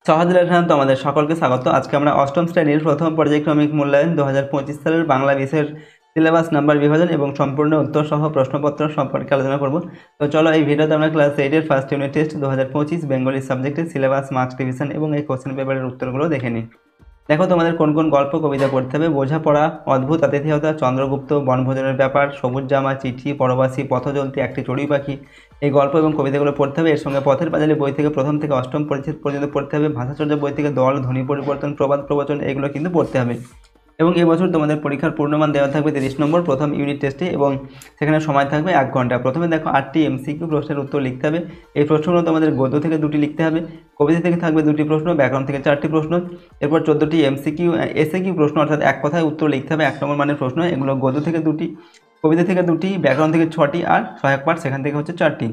সহজে সাধারণত আমাদের সকলকে স্বাগত। আজকে আমরা অষ্টম শ্রেণীর প্রথম পর্যায়ক্রমিক মূল্যায়ন 2025 সালের বাংলা বিষয়ের সিলেবাস নাম্বার বিভাজন এবং সম্পূর্ণ উত্তর সহ প্রশ্নপত্র সম্পর্কে আলোচনা করব। তো চলো এই ভিডিওতে আমরা ক্লাস 8-এর ফার্স্ট ইউনিট টেস্ট 2025 বেঙ্গলি সাবজেক্টের সিলেবাস, মার্কস ডিভিশন এবং এই কোশ্চেন পেপারের উত্তরগুলো দেখে নিই। দেখো তোমাদের কোন কোন গল্প কবিতা পড়তে হবে। বোঝাপড়া, অদ্ভুত আতিথেয়তা, চন্দ্রগুপ্ত, বনভোজনের ব্যাপার, সবুজ জামা, চিঠি, পরবাসী, পথচলতি, একটি চড়ুই পাখি, এই গল্প এবং কবিতাগুলো পড়তে হবে। এর সঙ্গে পথের পাঁচালী বই থেকে প্রথম থেকে অষ্টম পরিচ্ছেদ পর্যন্ত পড়তে হবে। ভাষাচর্যা বই থেকে দল, ধ্বনি পরিবর্তন, প্রবাদ প্রবচন, এগুলো কিন্তু পড়তে হবে। এবং এই বছর তোমাদের পরীক্ষার পূর্ণমান দেওয়া থাকবে 30 নম্বর প্রথম ইউনিট টেস্টে, এবং সেখানে সময় থাকবে 1 ঘন্টা। প্রথমে দেখো 8টি এমসিকিউ প্রশ্নের উত্তর লিখতে হবে। এই প্রশ্নগুলো তোমাদের গদ্য থেকে 2টি লিখতে হবে, কবিতা থেকে থাকবে 2টি প্রশ্ন, ব্যাকরণ থেকে 4টি প্রশ্ন, এরপর 14টি এমসিকিউ এসএকিউ প্রশ্ন, অর্থাৎ এক কথায় উত্তর লিখতে হবে 1 নম্বর মানের প্রশ্ন। এগুলো গদ্য থেকে 2টি, কবিতা থেকে 2টি, ব্যাকরণ থেকে 6টি, আর সহায়ক পাঠ সেখান থেকে হচ্ছে 4টি।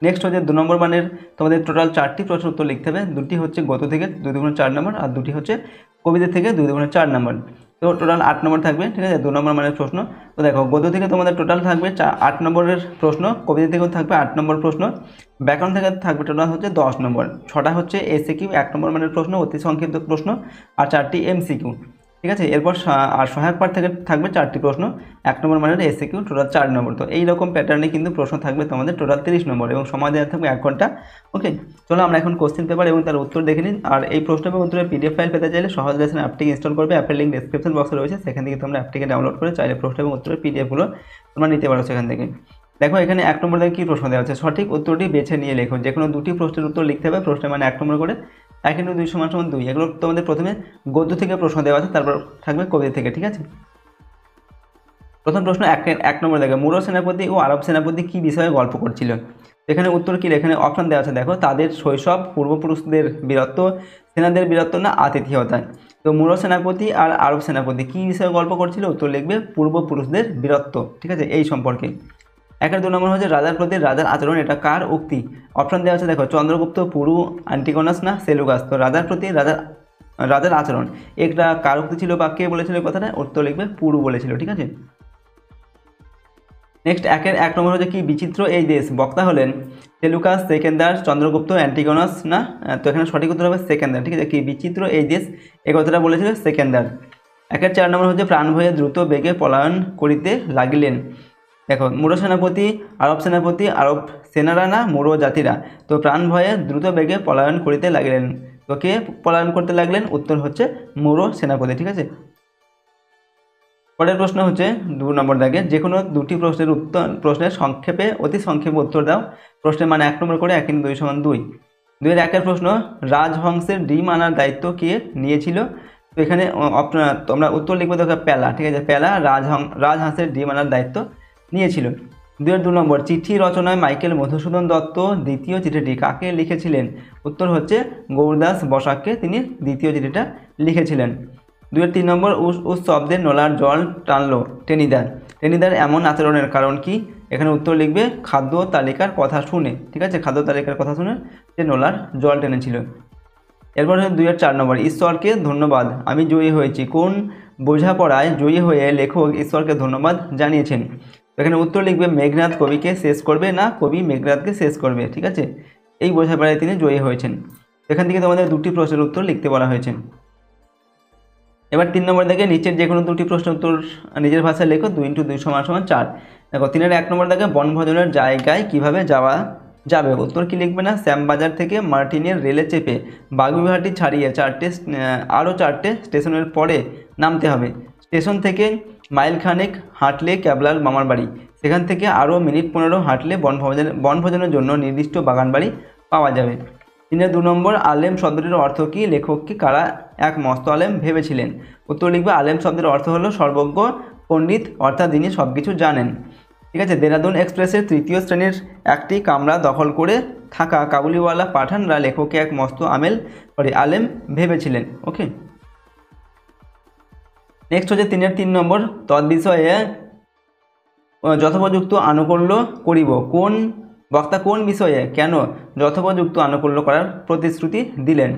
নেক্সট হচ্ছে 2 নম্বর মানের তোমাদের টোটাল 4টি প্রশ্ন উত্তর লিখতে হবে। 2টি হচ্ছে গদ্য থেকে 2 দুগুণ 4 নম্বর, আর 2টি হচ্ছে কবিতা থেকে 2 দুগুণ 4 নম্বর। তো টোটাল 8 নম্বর থাকবে, ঠিক আছে, 2 নম্বর মানের প্রশ্ন। তো দেখো গদ্য থেকে তোমাদের টোটাল থাকবে 8 নম্বরের প্রশ্ন, কবিতা থেকেও থাকবে 8 নম্বর প্রশ্ন, ব্যাকরণ থেকে থাকবে টোটাল হচ্ছে 10 নম্বর। 6টা হচ্ছে এসএকিউ 1 নম্বর মানের প্রশ্ন, অতি সংক্ষিপ্ত প্রশ্ন, আর 4টি এমসিকিউ, ঠিক আছে। এরপর আর সহায়ক পাঠ থেকে থাকবে 4টি প্রশ্ন, 1 নম্বর মানের এসএকিউ, টোটাল 4 নম্বর। তো এইরকম প্যাটার্নে কিন্তু প্রশ্ন থাকবে তোমাদের টোটাল 30 নম্বর, এবং সময় দেওয়া থাকবে 1 ঘন্টা। ওকে, চলো আমরা এখন কোশ্চেন পেপার এবং তার উত্তর দেখে নিই। আর এই প্রশ্ন এবং উত্তরের পিডিএফ ফাইল পেতে চাইলে সহজ লেসন অ্যাপটিকে ইনস্টল করবে। অ্যাপের লিঙ্ক ডেসক্রিপশন বক্সে রয়েছে, সেখান থেকে তোমরা অ্যাপটিকে ডাউনলোড করে চাইলে প্রশ্ন এবং উত্তরের পিডিএফগুলো তোমরা নিতে পারো সেখান থেকে। দেখো এখানে 1 নম্বর থেকে কী প্রশ্ন দেওয়া আছে, সঠিক উত্তরটি বেছে নিয়ে লেখো। যে কোনো 2টি প্রশ্নের উত্তর লিখতে হবে, প্রশ্নের মানে 1 নম্বর করে। 1 × 2 = 2। এগুলো তোমাদের প্রথমে গদ্য থেকে প্রশ্ন দেওয়া আছে, তারপর থাকবে কবিতা থেকে, ঠিক আছে। প্রথম প্রশ্ন 1 নম্বর দেখো, মুরো সেনাপতি ও আরব সেনাপতি কি বিষয়ে গল্প করছিল। এখানে উত্তর কি, এখানে অপশন দেওয়া আছে, দেখো তাদের শৈশব, পূর্বপুরুষদের বীরত্ব, সেনাদের বীরত্ব না আতিথেয়তা। তো মুরো সেনাপতি আর আরব সেনাপতি কি বিষয়ে গল্প করছিল, উত্তর লিখবে পূর্বপুরুষদের বীরত্ব, ঠিক আছে, এই সম্পর্কে। 1 2 নম্বর হচ্ছে রাজার প্রতি রাজার আচরণ, এটা কার উক্তি। অপশন দেওয়া আছে, দেখো চন্দ্রগুপ্ত, পুরু, অ্যান্টিগোনাস না সেলুকাস। তো রাজার প্রতি রাজার আচরণ, এটা কার উক্তি ছিল বা কে বলেছিল কথাটা, উত্তর লিখবে পুরু বলেছিল, ঠিক আছে। নেক্সট 1 নম্বর হচ্ছে কি বিচিত্র এই দেশ, বক্তা হলেন সেলুকাস, সেকেন্দার, চন্দ্রগুপ্ত, অ্যান্টিগোনাস না। তো এখানে সঠিক উত্তর হবে সেকেন্দার, ঠিক আছে। কি বিচিত্র এই দেশ, এই কথাটা বলেছিল সেকেন্দার। 4 নম্বর হচ্ছে প্রাণ ভয়ে দ্রুত বেগে পলায়ন করিতে লাগিলেন। দেখো মুরো সেনাপতি, আরব সেনাপতি, আরব সেনারা না মুরো জাতিরা। তো প্রাণ ভয়ে দ্রুত বেগে পলায়ন করিতে লাগিলেন, তো কে পলায়ন করতে লাগলেন, উত্তর হচ্ছে মুরো সেনাপতি, ঠিক আছে। পরের প্রশ্ন হচ্ছে 2 নম্বর দাগে, যে কোনো 2টি প্রশ্নের সংক্ষেপে অতি সংক্ষেপে উত্তর দাও। প্রশ্নের মানে 1 নম্বর করে। 1 × 2 = 2। 2-1 প্রশ্ন, রাজহংসের ডিম আনার দায়িত্ব কে নিয়েছিল। তো এখানে তোমরা উত্তর লিখবে, দেখো প্যালা, ঠিক আছে, প্যালা রাজহাঁসের ডিম আনার দায়িত্ব নিয়েছিল। 2 নম্বর, চিঠি রচনায় মাইকেল মধুসূদন দত্ত দ্বিতীয় চিঠিটি কাকে লিখেছিলেন। উত্তর হচ্ছে গৌরদাস বসাককে তিনি দ্বিতীয় চিঠিটা লিখেছিলেন। 3 নম্বর, উস শব্দে নোলার জল টানলো টেনিদার। টেনিদার এমন আচরণের কারণ কি। এখানে উত্তর লিখবে খাদ্য তালিকার কথা শুনে, ঠিক আছে, খাদ্য তালিকার কথা শুনে যে নোলার জল টেনেছিল। এরপর হচ্ছে 4 নম্বর, ঈশ্বরকে ধন্যবাদ আমি জয়ী হয়েছি। কোন বোঝাপড়ায় জয়ী হয়ে লেখক ঈশ্বরকে ধন্যবাদ জানিয়েছেন। এখানে উত্তর লিখবে মেঘনাদ কবিকে শেষ করবে না কবি মেঘনাদকে শেষ করবে, ঠিক আছে, এই বোঝাপড়ায় তিনি জয়ী হয়েছেন। এখান থেকে তোমাদের 2টি প্রশ্নের উত্তর লিখতে বলা হয়েছে। এবার 3 নম্বর দেখে নিচের যে কোনো 2টি প্রশ্নের উত্তর নিজের ভাষায় লেখো। 2 × 2 = 4। দেখো 3-1 নম্বর দেখে বনভোজনের জায়গায় কিভাবে যাওয়া যাবে। উত্তর কি লিখবে না, শ্যামবাজার থেকে মার্টিনের রেলে চেপে বাগুইহাটি ছাড়িয়ে আরও 4টে স্টেশনের পরে নামতে হবে। স্টেশন থেকে মাইলখানেক হাঁটলে ক্যাবলার মামার বাড়ি, সেখান থেকে আরও মিনিট 15 হাঁটলে বনভোজনের জন্য নির্দিষ্ট বাগান বাড়ি পাওয়া যাবে। 2 নম্বর, আলেম শব্দটির অর্থ কী, লেখককে কারা এক মস্ত আলেম ভেবেছিলেন। উত্তর লিখবে আলেম শব্দের অর্থ হলো সর্বজ্ঞ পণ্ডিত, অর্থাৎ যিনি সব কিছু জানেন, ঠিক আছে। দেরাদুন এক্সপ্রেসের 3য় শ্রেণীর একটি কামরা দখল করে থাকা কাবুলিওয়ালা পাঠানরা লেখককে এক মস্ত আলেম ভেবেছিলেন। ওকে, নেক্সট হচ্ছে 3 নম্বর, তদ্বিষয়ে যথোপযুক্ত আনুকূল্য করিব। বক্তা কোন বিষয়ে কেন যথোপযুক্ত আনুকূল্য করার প্রতিশ্রুতি দিলেন।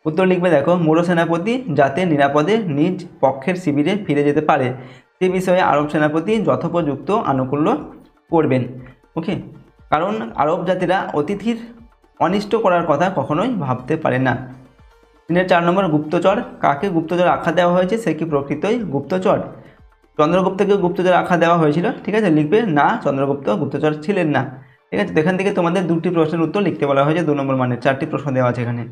উত্তর লিখবে, দেখো মুরো সেনাপতি যাতে নিরাপদে নিজ পক্ষের শিবিরে ফিরে যেতে পারে, সে বিষয়ে আরব সেনাপতি যথোপযুক্ত আনুকূল্য করবেন। ওকে, কারণ আরব জাতিরা অতিথির অনিষ্ট করার কথা কখনোই ভাবতে পারে না। 4 নম্বর গুপ্তচর, কাকে গুপ্তচর আখ্যা দেওয়া হয়েছে, সে কি প্রকৃতই গুপ্তচর? চন্দ্রগুপ্তকে গুপ্তচর আখ্যা দেওয়া হয়েছিল, ঠিক আছে, লিখবে না, চন্দ্রগুপ্ত গুপ্তচর ছিলেন না, ঠিক আছে। তো এখান থেকে তোমাদের 2টি প্রশ্নের উত্তর লিখতে বলা হয়েছে 2 নম্বর মানে, 4টি প্রশ্ন দেওয়া আছে এখানে।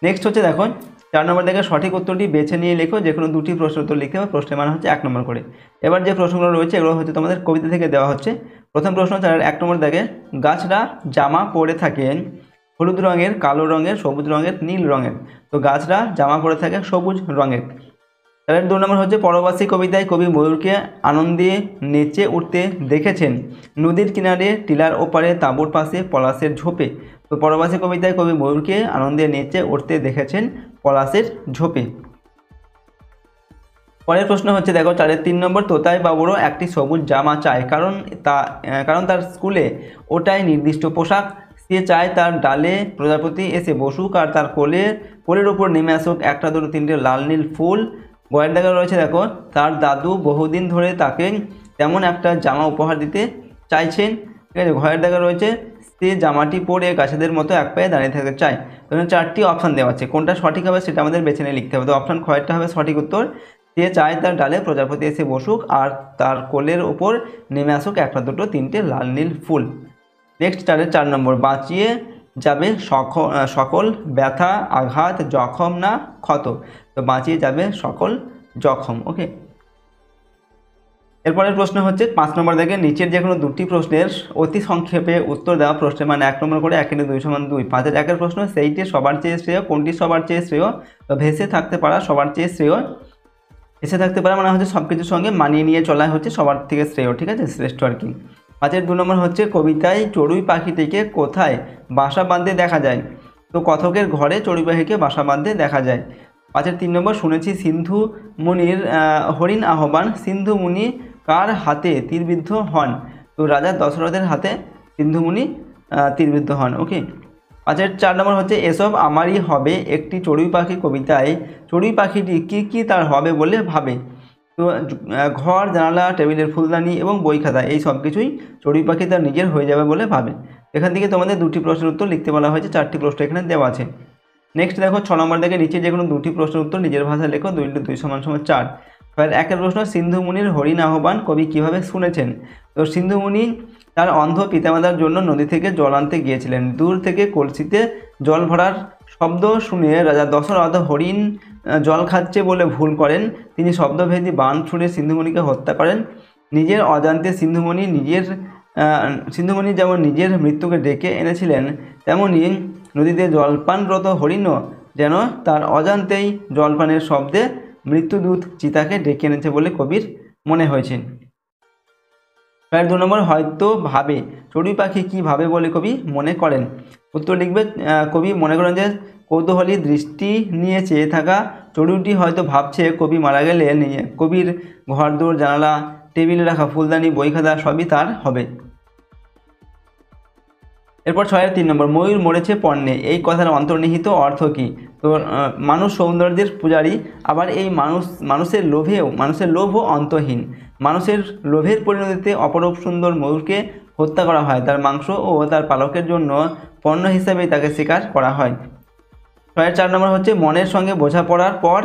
নেক্সট হচ্ছে দেখো 4 নম্বর থেকে সঠিক উত্তরটি বেছে নিয়ে লেখো, যে কোনো 2টি প্রশ্নের উত্তর লিখতে হবে, প্রশ্নের মান হচ্ছে 1 নম্বর করে। এবার যে প্রশ্নগুলো রয়েছে এগুলো হচ্ছে তোমাদের কবিতা থেকে দেওয়া হচ্ছে। প্রথম প্রশ্ন 1 নম্বর দেখে, গাছরা জামা পরে থাকেন হলুদ রঙের, কালো রঙের, সবুজ রঙের, নীল রঙের। তো গাছরা জামা পরে থাকে সবুজ রঙের। তাহলে 2 নম্বর হচ্ছে পরবাসী কবিতায় কবি ময়ূরকে আনন্দে নেচে উঠতে দেখেছেন নদীর কিনারে, টিলার ওপারে, তাঁবুর পাশে, পলাশের ঝোপে। তো পরবাসী কবিতায় কবি ময়ূরকে আনন্দে নেচে উঠতে দেখেছেন পলাশের ঝোপে। পরের প্রশ্ন হচ্ছে দেখো 3 নম্বর, তোতাই বাবুরও একটি সবুজ জামা চায়, কারণ তার স্কুলে ওটাই নির্দিষ্ট পোশাক। সে চায় তার ডালে প্রজাপতি এসে বসুক আর তার কোলের ওপর নেমে আসুক 1, 2, 3টে লাল নীল ফুল। গয়ের দেখা রয়েছে দেখো, তার দাদু বহুদিন ধরে তাকে তেমন একটা জামা উপহার দিতে চাইছেন, ঠিক আছে। ঘয়ের দেখা রয়েছে, সে জামাটি পরে গাছেদের মতো এক পায়ে দাঁড়িয়ে থাকতে চায়। তো 4টি অপশান দেওয়া আছে, কোনটা সঠিক হবে সেটা আমাদের বেছে নিয়ে লিখতে হবে। তো অপশান খয়েরটা হবে সঠিক উত্তর, সে চায় তার ডালে প্রজাপতি এসে বসুক আর তার কোলের ওপর নেমে আসুক 1, 2, 3টে লাল নীল ফুল। নেক্সট 4 নম্বর, বাঁচিয়ে যাবে সকল ব্যথা, আঘাত, জখম না ক্ষত। তো বাঁচিয়ে যাবে সকল জখম, ওকে। এরপরের প্রশ্ন হচ্ছে 5 নম্বর দেখে, নিচের যে কোনো 2টি প্রশ্নের অতি সংক্ষেপে উত্তর দেওয়া, প্রশ্নের মানে 1 নম্বর করে 1 × 2 = 2। 5-এর 1-এর প্রশ্ন, সেইটি সবার চেয়ে শ্রেয়, কোনটি সবার চেয়ে শ্রেয়? তো ভেসে থাকতে পারা সবার চেয়ে শ্রেয়। ভেসে থাকতে পারা মানে হচ্ছে সব কিছুর সঙ্গে মানিয়ে নিয়ে চলা হচ্ছে সবার থেকে শ্রেয়, ঠিক আছে, শ্রেষ্ঠ আর কি। 5-এর 2 নম্বর হচ্ছে, কবিতায় চড়ুই পাখিটিকে কোথায় বাসা বাঁধতে দেখা যায়? তো কথকের ঘরে চড়ুই পাখিকে বাসা বাঁধতে দেখা যায়। 5-এর 3 নম্বর, শুনেছি সিন্ধু মুনির হরিণ আহ্বান, সিন্ধু মুনি কার হাতে তীরবিদ্ধ হন? তো রাজা দশরথের হাতে সিন্ধু মুনি তীরবিদ্ধ হন, ওকে। 5-এর 4 নম্বর হচ্ছে, এসব আমারই হবে একটি চড়ুই পাখি কবিতায় চড়ুই পাখিটি কি তার হবে বলে ভাবে? তো ঘর, জানালা, টেবিলের ফুলদানি এবং বই খাতা, এই সব কিছুই চড়ুই পাখি তার নিজের হয়ে যাবে বলে ভাবে। এখান থেকে তোমাদের 2টি প্রশ্নের উত্তর লিখতে বলা হয়েছে, 4টি প্রশ্ন এখানে দেওয়া আছে। নেক্সট দেখো 6 নম্বর থেকে, নিচে যে কোনো 2টি প্রশ্নের উত্তর নিজের ভাষায় লেখো, 2 × 2 = 4। 1-এর প্রশ্ন, সিন্ধু মুনির হরিণ আহ্বান কবি কীভাবে শুনেছেন? তো সিন্ধু মুনি তার অন্ধ পিতামাতার জন্য নদী থেকে জল আনতে গিয়েছিলেন। দূর থেকে কলসিতে জল ভরার শব্দ শুনে রাজা দশরথ হরিণ জল খাচ্ছে বলে ভুল করেন। তিনি শব্দভেদী বাণ ছুঁড়ে সিন্ধুমণিকে হত্যা করেন। নিজের অজান্তে সিন্ধুমণি যেমন নিজের মৃত্যুকে ডেকে এনেছিলেন, তেমনি নদীতে জলপানরত হরিণও যেন তার অজান্তেই জলপানের শব্দে মৃত্যুদূত চিতাকে ডেকে এনেছে বলে কবির মনে হয়েছে। 2 নম্বর, হয়তো ভাবে, চড়ুই পাখি কী ভাবে বলে কবি মনে করেন? উত্তর লিখবে, কবি মনে করেন যে কৌতূহলী দৃষ্টি নিয়ে চেয়ে থাকা চড়ুইটি হয়তো ভাবছে কবি মারা গেলে কবির ঘরদোর, জানালা, টেবিলে রাখা ফুলদানি, বই খাতা সবই তার হবে। এরপর 6-এর 3 নম্বর, ময়ূর মরেছে পণ্যে, এই কথার অন্তর্নিহিত অর্থ কী? তো মানুষ সৌন্দর্যের পূজারী, আবার এই মানুষের লোভও অন্তহীন। মানুষের লোভের পরিণতিতে অপরূপ সুন্দর ময়ূরকে হত্যা করা হয়, তার মাংস ও তার পালকের জন্য পণ্য হিসাবেই তাকে শিকার করা হয়। 6-এর 4 নম্বর হচ্ছে, মনের সঙ্গে বোঝাপড়ার পর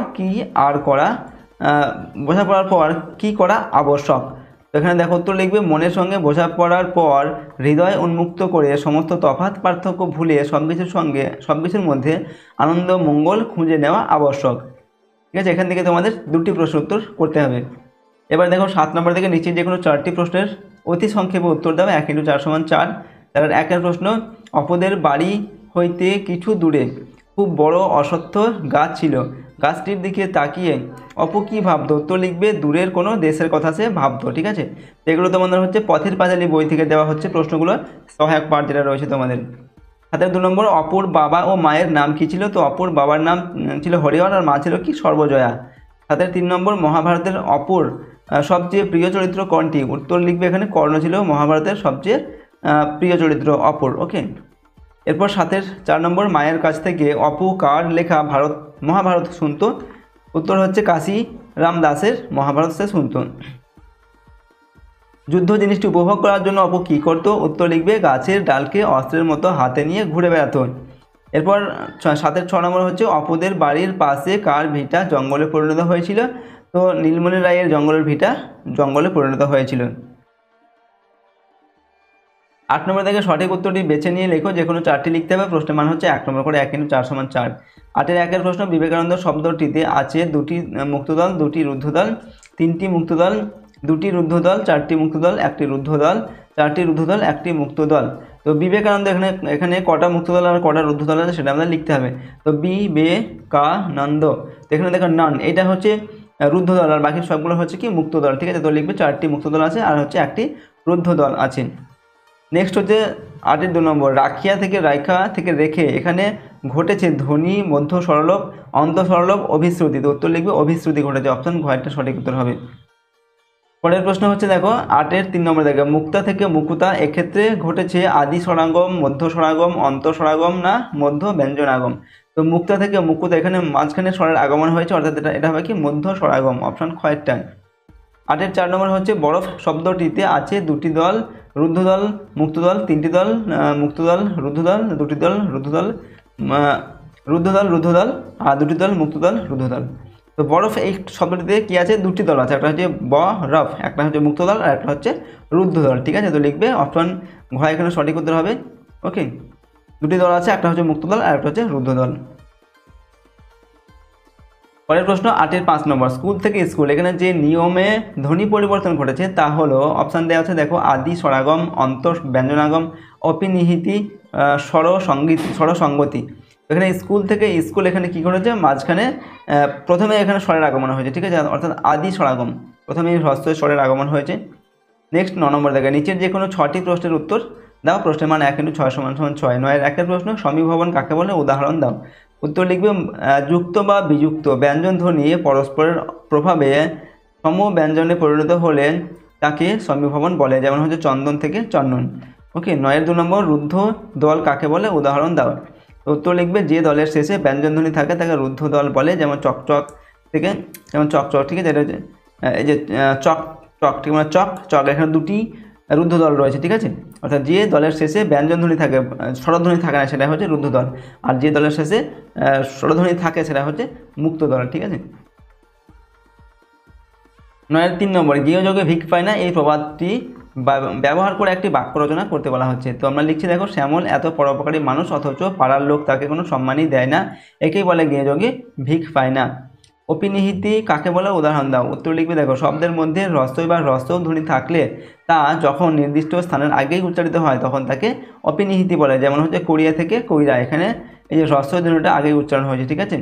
কি করা আবশ্যক? তো এখানে দেখো উত্তর লিখবে, মনের সঙ্গে বোঝাপড়ার পর হৃদয় উন্মুক্ত করে সমস্ত তফাৎ পার্থক্য ভুলে সব কিছুর মধ্যে আনন্দ মঙ্গল খুঁজে নেওয়া আবশ্যক, ঠিক আছে। এখান থেকে তোমাদের 2টি প্রশ্ন উত্তর করতে হবে। এবার দেখো 7 নম্বর থেকে নিচে যে কোনো 4টি প্রশ্নের অতি সংক্ষেপে উত্তর দেবে, 1 × 4 = 4। তার 1-এর প্রশ্ন, অপুদের বাড়ি হইতে কিছু দূরে খুব বড় অশ্বত্থ গাছ ছিল, গাছটির দিকে তাকিয়ে অপু কী ভাবতো? উত্তর লিখবে, দূরের কোনো দেশের কথা সে ভাবতো, ঠিক আছে। এগুলো তোমাদের হচ্ছে পথের পাঁচালী বই থেকে দেওয়া হচ্ছে প্রশ্নগুলো, সহায়ক পাঠ যেটা রয়েছে তোমাদের। 7-এর 2 নম্বর, অপুর বাবা ও মায়ের নাম কী ছিল? তো অপুর বাবার নাম ছিল হরিহর আর মা ছিল কি? সর্বজয়া। 7-এর 3 নম্বর, মহাভারতের অপুর সবচেয়ে প্রিয় চরিত্র কোনটি? উত্তর লিখবে এখানে কর্ণ ছিল মহাভারতের সবচেয়ে প্রিয় চরিত্র অপুর, ওকে। এরপর 7-এর 4 নম্বর, মায়ের কাছ থেকে অপু কার লেখা মহাভারত শুনত? উত্তর হচ্ছে কাশিরাম দাসের মহাভারত সে শুনত। যুদ্ধ জিনিসটি উপভোগ করার জন্য অপু কী করত? উত্তর লিখবে, গাছের ডালকে অস্ত্রের মতো হাতে নিয়ে ঘুরে বেড়াত। এরপর 7-এর 6 নম্বর হচ্ছে অপুদের বাড়ির পাশে কার ভিটা জঙ্গলে পরিণত হয়েছিল। তো নীলমণি রায়ের জঙ্গলের ভিটা জঙ্গলে পরিণত হয়েছিল। 8 নম্বর থেকে সঠিক উত্তরটি বেছে নিয়ে লেখো, যে কোনো 4টি লিখতে হবে। প্রশ্নের মান হচ্ছে 1 নম্বর করে 1 × 4 = 4। 8-এর 1-এর প্রশ্ন, বিবেকানন্দ শব্দটিতে আছে 2টি মুক্তদল, 2টি রুদ্ধদল, 3টি মুক্তদল, 2টি রুদ্ধদল, 4টি মুক্তদল, 1টি রুদ্ধদল, 4টি রুদ্ধদল, 1টি মুক্তদল। তো বিবেকানন্দ এখানে কটা মুক্তদল আর কটা রুদ্ধদল আছে সেটা আমাদের লিখতে হবে। তো বিবেকানন্দ, তো এখানে দেখো নন, এটা হচ্ছে রুদ্ধদল আর বাকি সবগুলো হচ্ছে কি মুক্তদল, ঠিক আছে। তো লিখবে 4টি মুক্তদল আছে আর হচ্ছে 1টি রুদ্ধদল আছে। নেক্সট হচ্ছে 8-এর 2 নম্বর, রাখিয়া থেকে রাইখা থেকে রেখে এখানে ঘটেছে ধ্বনি মধ্য স্বরলোপ অন্ত স্বরলোপ অভিশ্রুতি। তো উত্তর লিখবে অভিশ্রুতি ঘটেছে, অপশন ঘয়টা সঠিক উত্তর হবে। পরের প্রশ্ন হচ্ছে দেখো 8-এর 3 নম্বর দেখো, মুক্তা থেকে মুকুতা এক্ষেত্রে ঘটেছে আদি স্বরাগম, মধ্য স্বরাগম, অন্ত স্বরাগম না মধ্য ব্যঞ্জনাগম। তো মুক্তা থেকে মুকুতা এখানে মাঝখানে স্বরের আগমন হয়েছে, অর্থাৎ এটা হবে কি মধ্য স্বরাগম, অপশন খয়েরটা। 8-এর 4 নম্বর হচ্ছে বরফ শব্দটিতে আছে 2টি দল রুদ্ধদল মুক্তদল, 3টি দল মুক্তদল রুদ্ধদল, 2টি দল রুদ্ধদল রুদ্ধদল আর 2টি দল মুক্তদল রুদ্ধদল। তো বরফ এই শব্দটিতে কি আছে 2টি দল আছে, একটা হচ্ছে বরফ, একটা হচ্ছে মুক্তদল আর একটা হচ্ছে রুদ্ধদল, ঠিক আছে। তো লিখবে অপশন ঘ এখানে সঠিক উত্তর হবে। ওকে, 2টি দল আছে, একটা হচ্ছে মুক্তদল আর একটা হচ্ছে রুদ্ধদল। পরের প্রশ্ন 8-এর 5 নম্বর, স্কুল থেকে স্কুল এখানে যে নিয়মে ধ্বনি পরিবর্তন ঘটেছে তা হলো, অপশান দেওয়া আছে দেখো, আদি স্বরাগম, অন্ত ব্যঞ্জনাগম, অপিনিহিতি, স্বরসঙ্গতি। এখানে স্কুল থেকে স্কুল এখানে কি করেছে, মাঝখানে প্রথমে এখানে স্বরের আগমন হয়েছে, ঠিক আছে, অর্থাৎ আদি স্বরাগম, প্রথমে হ্রস্ব স্বরের আগমন হয়েছে। নেক্সট 9 নম্বর দেখে, নিচের যে কোনো 6টি প্রশ্নের উত্তর দাও। প্রশ্নের মান 1 × 6 = 6। 9-এর 1-এর প্রশ্ন, সমীভবন কাকে বলে, উদাহরণ দাও। উত্তর লিখবে যুক্ত বা বিযুক্ত ব্যঞ্জন ধ্বনি পরস্পরের প্রভাবে সম ব্যঞ্জনে পরিণত হলে তাকে সমীভবন বলে, যেমন হচ্ছে চন্দন থেকে চন্দন। ওকে, 9-এর 2 নম্বর, রুদ্ধ দল কাকে বলে, উদাহরণ দাও। উত্তর লিখবে যে দলের শেষে ব্যঞ্জন ধ্বনি থাকে তাকে রুদ্ধ দল বলে, যেমন চকচক থেকে, যেমন চকচক, ঠিক আছে। এটা হচ্ছে এই যে চক, ঠিক মানে চক এখানে 2টি রুদ্ধদল রয়েছে, ঠিক আছে। অর্থাৎ যে দলের শেষে ব্যঞ্জনধ্বনি থাকে, স্বরধ্বনি থাকে না, সেটা হচ্ছে রুদ্ধদল, আর যে দলের শেষে স্বরধ্বনি থাকে সেটা হচ্ছে মুক্তদল, ঠিক আছে। 9-এর 3 নম্বর, গৃহযোগে ভিক পায় না এই প্রবাদটি ব্যবহার করে একটি বাক্য রচনা করতে বলা হচ্ছে। তো আমরা লিখছি দেখো, শ্যামল এত পরোপকারী মানুষ অথচ পাড়ার লোক তাকে কোনো সম্মানই দেয় না, একেই বলে গৃহযোগে ভিক পায় না। অপিনিহিতি কাকে বলে, উদাহরণ দাও। উত্তর লিখবে দেখো, শব্দের মধ্যে হ্রস্বই বা হ্রস্ব ধ্বনি থাকলে তা যখন নির্দিষ্ট স্থানের আগেই উচ্চারিত হয় তখন তাকে অপিনিহিতি বলে, যেমন হচ্ছে কোরিয়া থেকে কইরা, এখানে এই যে হ্রস্ব ধ্বনিটা আগেই উচ্চারণ হয়েছে, ঠিক আছে।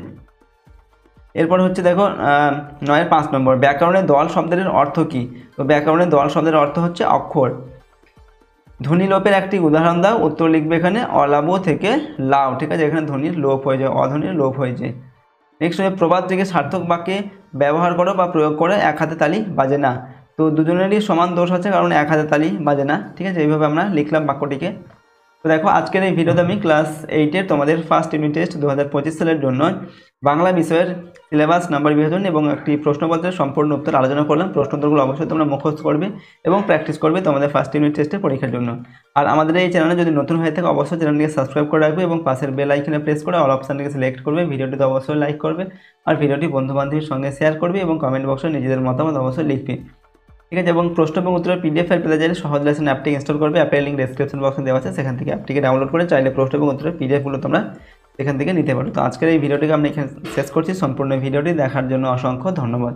এরপর হচ্ছে দেখো 9-এর 5 নম্বর, ব্যাকরণে দল শব্দের অর্থ কী। তো ব্যাকরণে দল শব্দের অর্থ হচ্ছে অক্ষর। ধ্বনিলোপের একটি উদাহরণ দাও। উত্তর লিখবে এখানে অলাভ থেকে লাভ, ঠিক আছে, এখানে ধ্বনির লোপ হয়ে যায়, অধ্বনির লোপ হয়ে যায়। নেক্সট হচ্ছে প্রবাদ থেকে সার্থক বাক্যে ব্যবহার করো বা প্রয়োগ করে 1 হাতে তালি বাজে না। তো দুজনেরই সমান দোষ আছে, কারণ 1 হাতে তালি বাজে না, ঠিক আছে। এইভাবে আমরা লিখলাম বাক্যটিকে। তো দেখো, আজকের এই ভিডিওতে আমি ক্লাস 8-এর তোমাদের ফার্স্ট ইউনিট টেস্ট 2025 সালের জন্য বাংলা বিষয়ের সিলেবাস নাম্বার বিভাজন এবং একটি প্রশ্নপত্রের সম্পূর্ণ উত্তর আলোচনা করলাম। প্রশ্নোত্তরগুলো অবশ্যই তোমরা মুখস্থ করবে এবং প্র্যাকটিস করবে তোমাদের ফার্স্ট ইউনিট টেস্টের পরীক্ষার জন্য। আর আমাদের এই চ্যানেলে যদি নতুন হয়ে থাকে অবশ্যই চ্যানেলটিকে সাবস্ক্রাইব করে রাখবে এবং পাশের বেল আইকনে প্রেস করে অল অপশানটিকে সিলেক্ট করবে। ভিডিওটিতে অবশ্যই লাইক করবে আর ভিডিওটি বন্ধুবান্ধবের সঙ্গে শেয়ার করবে এবং কমেন্ট বক্সে নিজেদের মতামত অবশ্যই লিখবে, ঠিক আছে। এবং প্রশ্ন এবং উত্তরের পিডিএফ ফাইল পেতে চাইলে সহজ লেসন অ্যাপটি ইনস্টল করবে। অ্যাপের লিঙ্ক ডেসক্রিপশন বক্সে দেওয়া আছে, সেখান থেকে অ্যাপটিকে ডাউনলোড করে চাইলে প্রশ্ন এবং উত্তরের পিডিএফগুলো তোমরা এখান থেকে নিতে পারো। তো আজকের এই ভিডিওটিকে আমি এখানে শেষ করছি। সম্পূর্ণ ভিডিওটি দেখার জন্য অসংখ্য ধন্যবাদ।